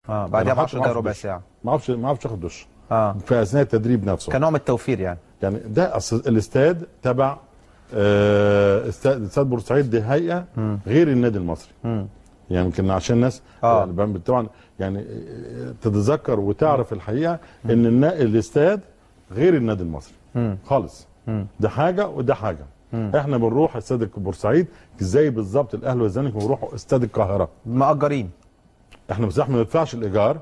بعدها ب 10 دقايق ربع ساعه. ما اعرفش اخد دش في اثناء التدريب نفسه، كنوع من التوفير يعني. ده اصل الاستاد تبع استاد بورسعيد، دي هيئه غير النادي المصري. يعني يمكن عشان الناس يعني طبعا يعني تتذكر وتعرف الحقيقه ان الاستاد غير النادي المصري خالص. ده حاجه وده حاجه. احنا بنروح استاد بورسعيد زي بالظبط الاهلي والزمالك بنروحوا استاد القاهره مأجرين. احنا بصراحه ما ندفعش الايجار،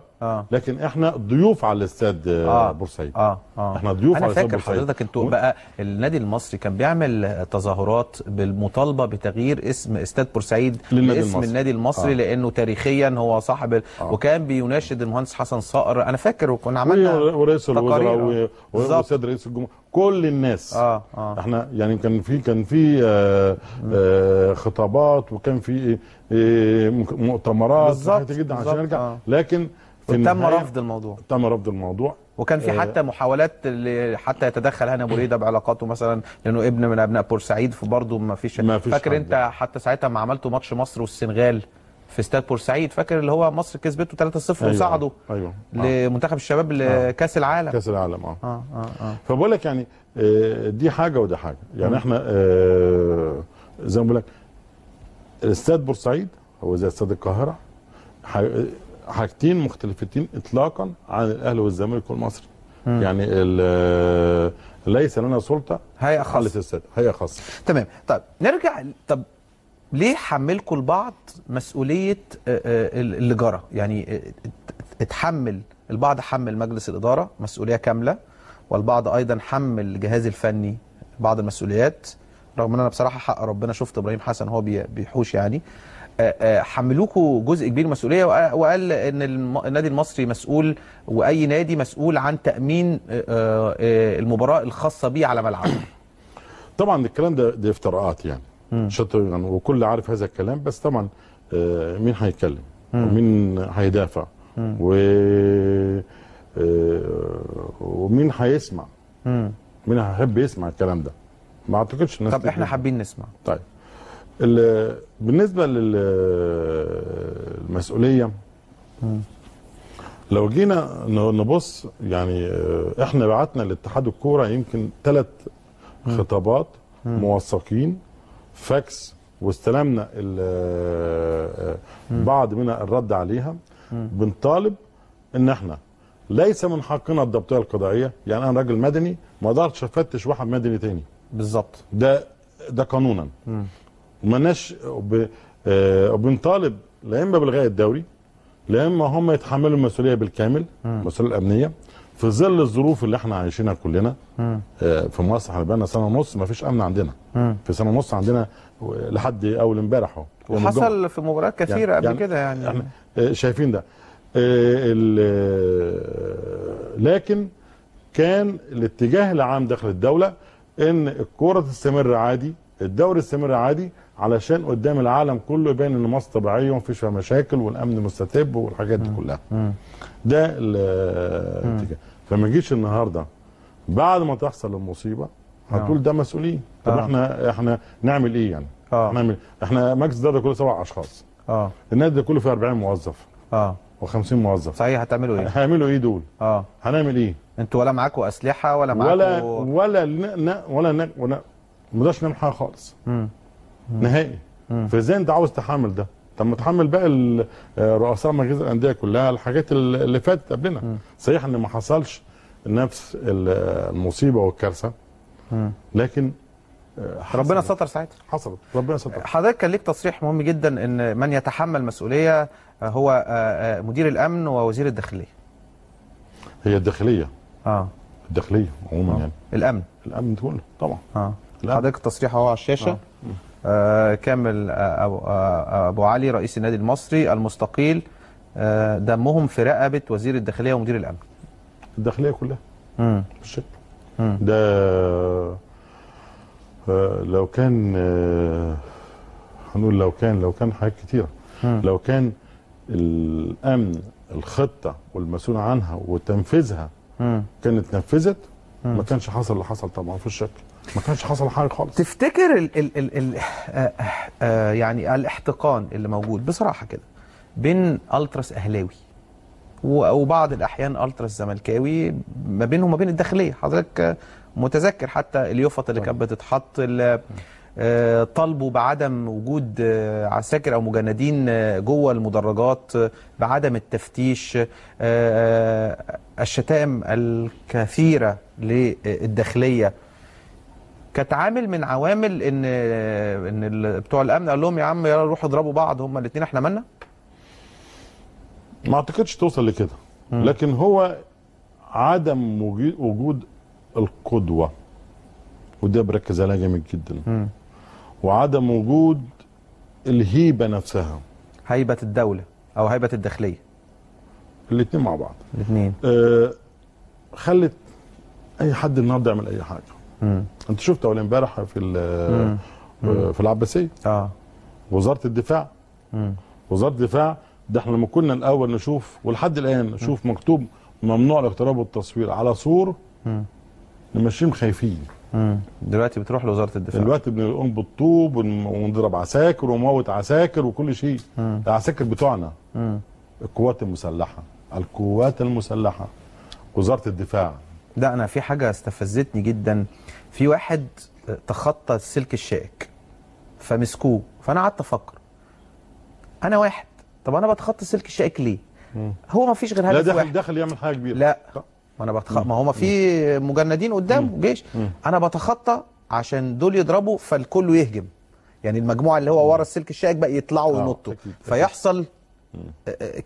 لكن احنا ضيوف على الاستاد بورسعيد. احنا ضيوف على الاستاد بورسعيد. انا فاكر حضرتك انتوا بقى النادي المصري كان بيعمل تظاهرات بالمطالبه بتغيير اسم استاد بورسعيد لاسم النادي المصري لانه تاريخيا هو صاحب وكان بيناشد المهندس حسن صقر. انا فاكر وكنا عملنا ورئيس الوزراء وسيد رئيس الجمهوريه كل الناس. احنا يعني كان في خطابات وكان في مؤتمرات كتير جدا عشان نرجع، لكن تم رفض الموضوع. تم رفض الموضوع. وكان في حتى محاولات حتى يتدخل هاني ابو ريده بعلاقاته مثلا لانه ابن من ابناء بورسعيد، فبرضه ما فيش فاكر انت حتى ساعتها ما عملتوا ماتش مصر والسنغال في استاد بورسعيد، فاكر اللي هو مصر كسبته 3-0 وصعدوا لمنتخب الشباب لكاس العالم. كاس العالم فبقول لك يعني دي حاجه وده حاجه يعني. احنا زي ما بقول لك الاستاد بورسعيد هو زي استاد القاهره، حاجتين مختلفتين اطلاقا عن الاهلي والزمالك والمصري. يعني ليس لنا سلطه هيئه خاصه، الاستاد هيئه خاصه. تمام. طيب نرجع. طب ليه حملكم البعض مسؤوليه اللي جرى؟ يعني اتحمل البعض، حمل مجلس الاداره مسؤوليه كامله، والبعض ايضا حمل الجهاز الفني بعض المسؤوليات، رغم ان انا بصراحه حق ربنا شفت ابراهيم حسن هو بيحوش يعني. حملوكوا جزء كبير مسؤوليه، وقال ان النادي المصري مسؤول واي نادي مسؤول عن تامين المباراه الخاصه بيه على ملعبه. طبعا الكلام ده افتراءات يعني يعني وكل عارف هذا الكلام، بس طبعا مين هيتكلم ومين هيدافع ومين هيسمع، مين هيحب يسمع الكلام ده؟ ما اعتقدش الناس. طب احنا حابين نسمع. طيب بالنسبه للمسؤوليه، لو جينا نبص يعني احنا بعتنا لاتحاد الكوره يمكن 3 خطابات موثقين فاكس، واستلمنا بعض من الرد عليها. بنطالب ان احنا ليس من حقنا الضبطيه القضائيه، يعني انا راجل مدني ما اقدرش افتش واحد مدني تاني بالظبط، ده قانونا. ومالناش وبنطالب لا اما بالغاء الدوري، لا اما هم يتحملوا المسؤوليه بالكامل، المسؤوليه الامنيه في ظل الظروف اللي احنا عايشينها كلنا. في مصر احنا بقالنا سنه ونص ما فيش امن عندنا. في سنه ونص عندنا لحد اول امبارح اهو، وحصل في مباريات كثيره قبل كده يعني احنا شايفين ده. لكن كان الاتجاه العام داخل الدوله ان الكوره تستمر عادي، الدوري يستمر عادي، علشان قدام العالم كله يبين ان مصر طبيعيه ومفيش فيها مشاكل والامن مستتب والحاجات دي كلها. ده الاتجاه. فما يجيش النهارده بعد ما تحصل المصيبه هتقول ده مسؤولين. طب احنا نعمل ايه يعني؟ احنا مجلس الاداره كله 7 اشخاص. النادي ده كله فيه 40 موظف و50 موظف. صحيح. هتعملوا ايه؟ هيعملوا ايه دول؟ هنعمل ايه؟ انتوا ولا معاكم اسلحه ولا معاكم ولا ما نقدرش نعمل حاجه خالص نهائي. فازاي انت عاوز تحمل ده؟ طب ما تحمل باقي رؤساء مجالس الانديه كلها الحاجات اللي فاتت قبلنا. صحيح ان ما حصلش نفس المصيبه والكارثه، لكن ربنا ستر ساعتها. حصلت، ربنا ستر. حضرتك كان ليك تصريح مهم جدا ان من يتحمل مسؤوليه هو مدير الامن ووزير الداخليه. هي الداخليه. الداخليه عموما يعني. الامن كله طبعا. حضرتك التصريح اهو على الشاشه. كامل ابو علي رئيس النادي المصري المستقيل دمهم في رقبه وزير الداخليه ومدير الامن. الداخليه كلها بالشكل ده. لو كان هنقول لو كان حاجات كتيره. لو كان الامن الخطه والمسؤول عنها وتنفيذها كانت اتنفذت ما كانش حصل اللي حصل طبعا في الشكل. ما كانش حصل حاجه خالص. تفتكر يعني الاحتقان اللي موجود بصراحه كده بين التراس اهلاوي وبعض الاحيان التراس الزملكاوي ما بينهم وما بين الداخليه. حضرتك متذكر حتى اليوفط اللي كانت بتتحط، طالبوا بعدم وجود عساكر او مجندين جوه المدرجات، بعدم التفتيش، الشتائم الكثيره للداخليه كانت عامل من عوامل ان بتوع الامن قال لهم يا عم يلا روحوا اضربوا بعض هما الاثنين، احنا مالنا. ما اعتقدش توصل لكده، لكن هو عدم وجود القدوه، وده بركز عليها جامد جدا. وعدم وجود الهيبه نفسها، هيبه الدوله او هيبه الداخليه، الاثنين مع بعض. الاثنين خلت اي حد النهارده يعمل اي حاجه. انت شفت اول امبارح في العباسيه وزاره الدفاع. وزاره الدفاع ده احنا لما كنا الاول نشوف ولحد الان نشوف مكتوب ممنوع الاقتراب والتصوير على سور ماشيين خايفين. دلوقتي بتروح لوزاره الدفاع، دلوقتي بنقوم بالطوب ونضرب عساكر ونموت عساكر وكل شيء. العساكر بتوعنا القوات المسلحه، القوات المسلحه، وزاره الدفاع. ده انا في حاجه استفزتني جدا، في واحد تخطى السلك الشائك فمسكوه، فانا قعدت افكر انا واحد، طب انا بتخطى السلك الشائك ليه؟ هو ما فيش غير هدف لا واحد. داخل يعمل حاجه كبيره. لا وانا ما هو ما في مجندين قدام جيش. انا بتخطى عشان دول يضربوا فالكل يهجم، يعني المجموعه اللي هو ورا السلك الشائك بقى يطلعوا وينطوا فيحصل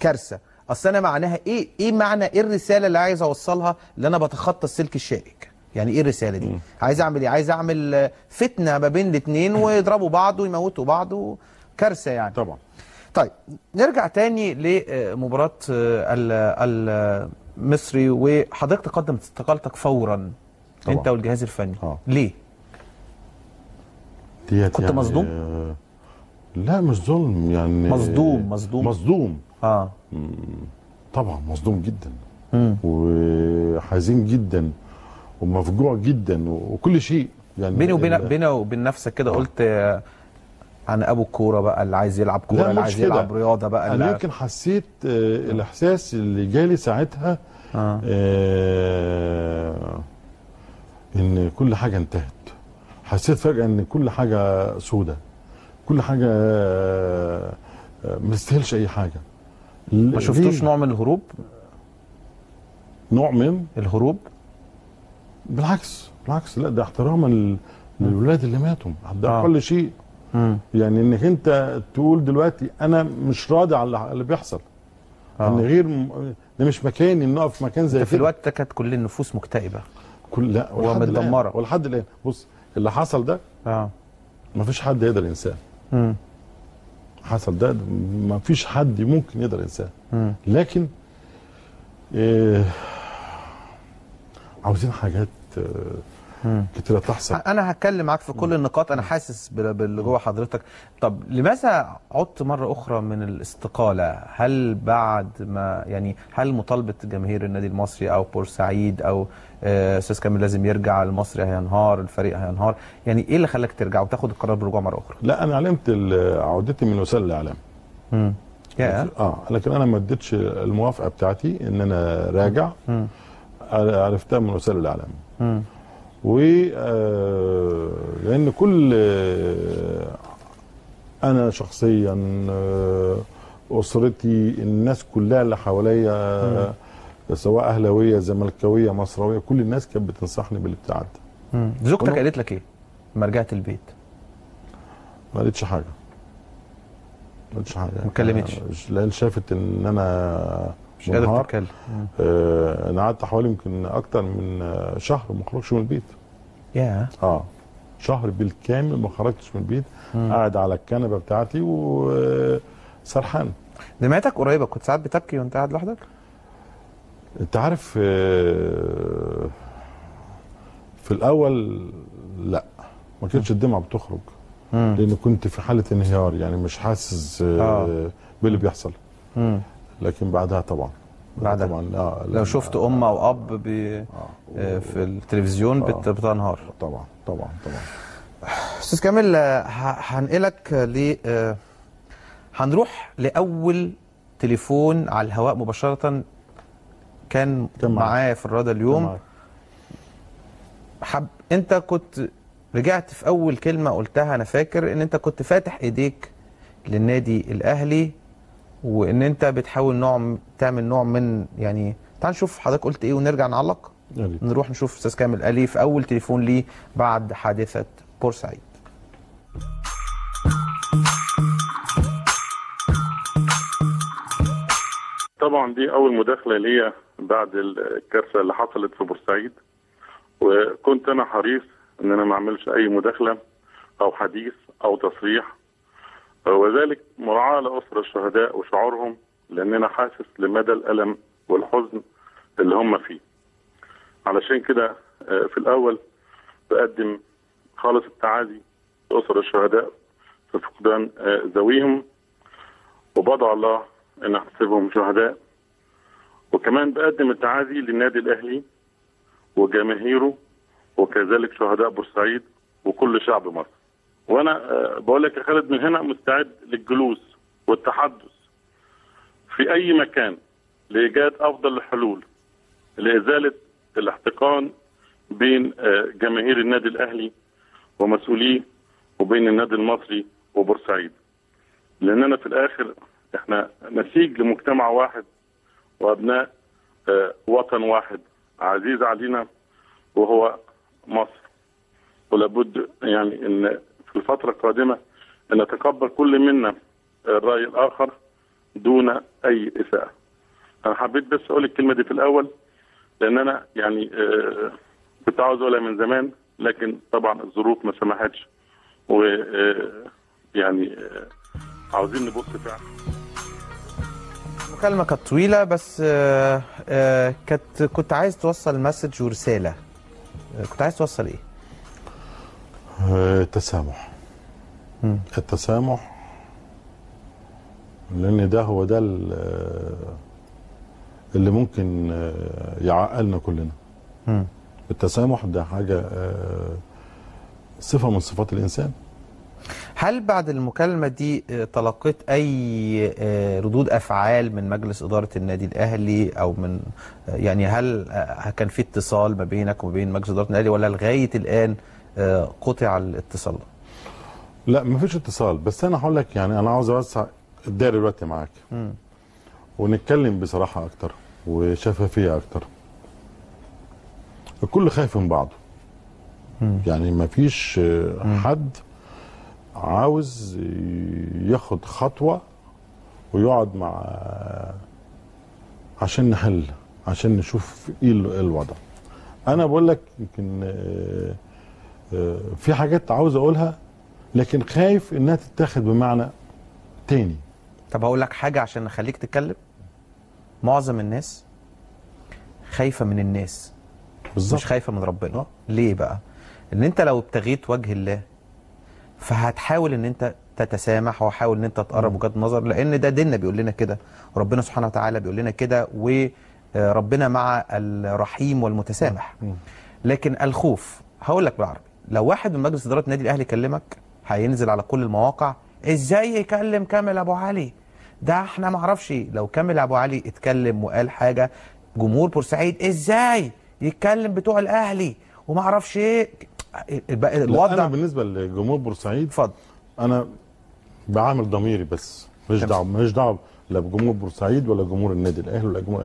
كارثه. اصل انا معناها ايه معنى ايه الرساله اللي عايز اوصلها اللي انا بتخطى السلك الشائك؟ يعني ايه الرساله دي؟ عايز اعمل ايه؟ عايز اعمل فتنه ما بين الاثنين ويضربوا بعض ويموتوا بعض، كارثه يعني. طبعا. طيب نرجع تاني لمباراه المصري، وحضرتك تقدم استقالتك فورا طبعا. انت والجهاز الفني. ليه؟ كنت يعني مصدوم؟ لا مش ظلم، يعني مصدوم طبعا، مصدوم جدا وحزين جدا ومفجوع جدا وكل شيء. يعني بيني وبين نفسك كده قلت انا ابو الكوره بقى اللي عايز يلعب كوره، اللي عايز يلعب رياضه بقى. انا يمكن حسيت الاحساس اللي جالي ساعتها ان كل حاجه انتهت. حسيت فجاه ان كل حاجه سودة، كل حاجه ما تستاهلش اي حاجه. ما شفتوش نوع من الهروب؟ نوع من الهروب؟ بالعكس لا، ده احتراما للولاد اللي ماتوا، ده اقل شيء. يعني انك انت تقول دلوقتي انا مش راضي على اللي بيحصل، ان ده مش مكاني ان اقف في مكان زي كده. في الوقت ده كانت كل النفوس مكتئبه، لا ومتدمره، ولحد الان بص اللي حصل ده ما فيش حد يقدر ينساه. حصل ده ما فيش حد ممكن يقدر ينساه. لكن عاوزين حاجات كتير تحصل. انا هتكلم معاك في كل النقاط، انا حاسس باللي جوه حضرتك. طب لماذا عدت مره اخرى من الاستقاله؟ هل بعد ما يعني هل مطالبه جماهير النادي المصري او بورسعيد او استاذ كامل لازم يرجع، المصري هينهار، الفريق هينهار، يعني ايه اللي خلاك ترجع وتاخد القرار بالرجوع مره اخرى؟ لا انا علمت عودتي من وسائل الاعلام. لكن انا ما اديتش الموافقه بتاعتي ان انا راجع. عرفتها من وسائل الاعلام. و لان كل انا شخصيا، اسرتي، الناس كلها اللي حواليا، سواء اهلاويه زملكاويه مصراويه، كل الناس كانت بتنصحني بالابتعاد. زوجتك قالت لك ايه لما رجعت البيت؟ ما قالتش حاجه. ما اتكلمتش؟ لان شافت ان انا مش قادر تتكلم. انا قعدت حوالي يمكن اكتر من شهر ما خرجتش من البيت. شهر بالكامل ما خرجتش من البيت. قاعد على الكنبه بتاعتي وسرحان. دمعتك قريبه، كنت ساعات بتبكي وانت قاعد لوحدك؟ انت عارف في الاول لا، ما كانتش الدمعه بتخرج لان كنت في حاله انهيار، يعني مش حاسس باللي بيحصل. لكن بعدها طبعا لو شفت ام او اب في التلفزيون بتنهار. طبعا. استاذ كامل، هنقلك هنروح لاول تليفون على الهواء مباشره كان معايا في الراديو اليوم. انت كنت رجعت في اول كلمه قلتها، انا فاكر ان انت كنت فاتح ايديك للنادي الاهلي، وان انت بتحاول تعمل نوع من، يعني تعال نشوف حضرتك قلت ايه ونرجع نعلق. نروح نشوف استاذ كامل قال ايه في اول تليفون ليه بعد حادثه بورسعيد. طبعا دي اول مداخله ليا بعد الكارثه اللي حصلت في بورسعيد، وكنت انا حريص ان انا ما اعملش اي مداخله او حديث او تصريح، وذلك مراعاه لاسر الشهداء وشعورهم، لان انا حاسس لمدى الالم والحزن اللي هم فيه. علشان كده في الاول بقدم خالص التعازي لاسر الشهداء في فقدان ذويهم، وبدعو الله ان احسبهم شهداء. وكمان بقدم التعازي للنادي الاهلي وجماهيره، وكذلك شهداء بورسعيد وكل شعب مصر. وانا بقول لك يا خالد من هنا مستعد للجلوس والتحدث في اي مكان لايجاد افضل الحلول لازاله الاحتقان بين جماهير النادي الاهلي ومسؤوليه وبين النادي المصري وبورسعيد، لاننا في الاخر احنا نسيج لمجتمع واحد وابناء وطن واحد عزيز علينا وهو مصر. ولابد يعني ان في الفتره القادمه ان نتقبل كل منا الراي الاخر دون اي اساءه. انا حبيت بس اقول الكلمه دي في الاول، لان انا يعني كنت عاوز اقولها من زمان، لكن طبعا الظروف ما سمحتش، و يعني عاوزين نبص فعلا. المكالمة كانت طويلة، بس كنت عايز توصل مسج ورسالة. كنت عايز توصل ايه؟ التسامح. التسامح، لان ده هو ده اللي ممكن يعقلنا كلنا. التسامح ده حاجة صفة من صفات الإنسان. هل بعد المكالمة دي تلقيت أي ردود أفعال من مجلس إدارة النادي الأهلي، أو من يعني هل كان في اتصال ما بينك وما بين مجلس إدارة النادي، ولا لغاية الآن قطع الاتصال؟ لا، مفيش اتصال، بس أنا هقول لك يعني أنا عاوز أوسع الدايرة دلوقتي معاك ونتكلم بصراحة أكتر وشفافية أكتر. الكل خايف من بعضه. يعني مفيش حد عاوز ياخد خطوة ويقعد مع عشان نحل، عشان نشوف ايه الوضع. انا بقول لك يمكن في حاجات عاوز اقولها، لكن خايف انها تتاخد بمعنى تاني. طب هقول لك حاجة عشان نخليك تتكلم. معظم الناس خايفة من الناس، بالظبط، مش خايفة من ربنا. ليه بقى؟ ان انت لو ابتغيت وجه الله فهتحاول ان انت تتسامح، وحاول ان انت تقرب وجهات نظر، لان ده ديننا بيقول لنا كده، وربنا سبحانه وتعالى بيقول لنا كده، وربنا مع الرحيم والمتسامح. لكن الخوف، هقول لك بالعربي، لو واحد من مجلس اداره النادي الاهلي كلمك هينزل على كل المواقع، ازاي يكلم كامل ابو علي؟ ده احنا ما اعرفش. لو كامل ابو علي اتكلم وقال حاجه، جمهور بورسعيد ازاي يتكلم بتوع الاهلي وما اعرفش ايه. الوضع انا بالنسبه لجمهور بورسعيد، اتفضل، انا بعامل ضميري بس، ماليش دعوه لا بجمهور بورسعيد ولا جمهور النادي الاهلي ولا جمهور.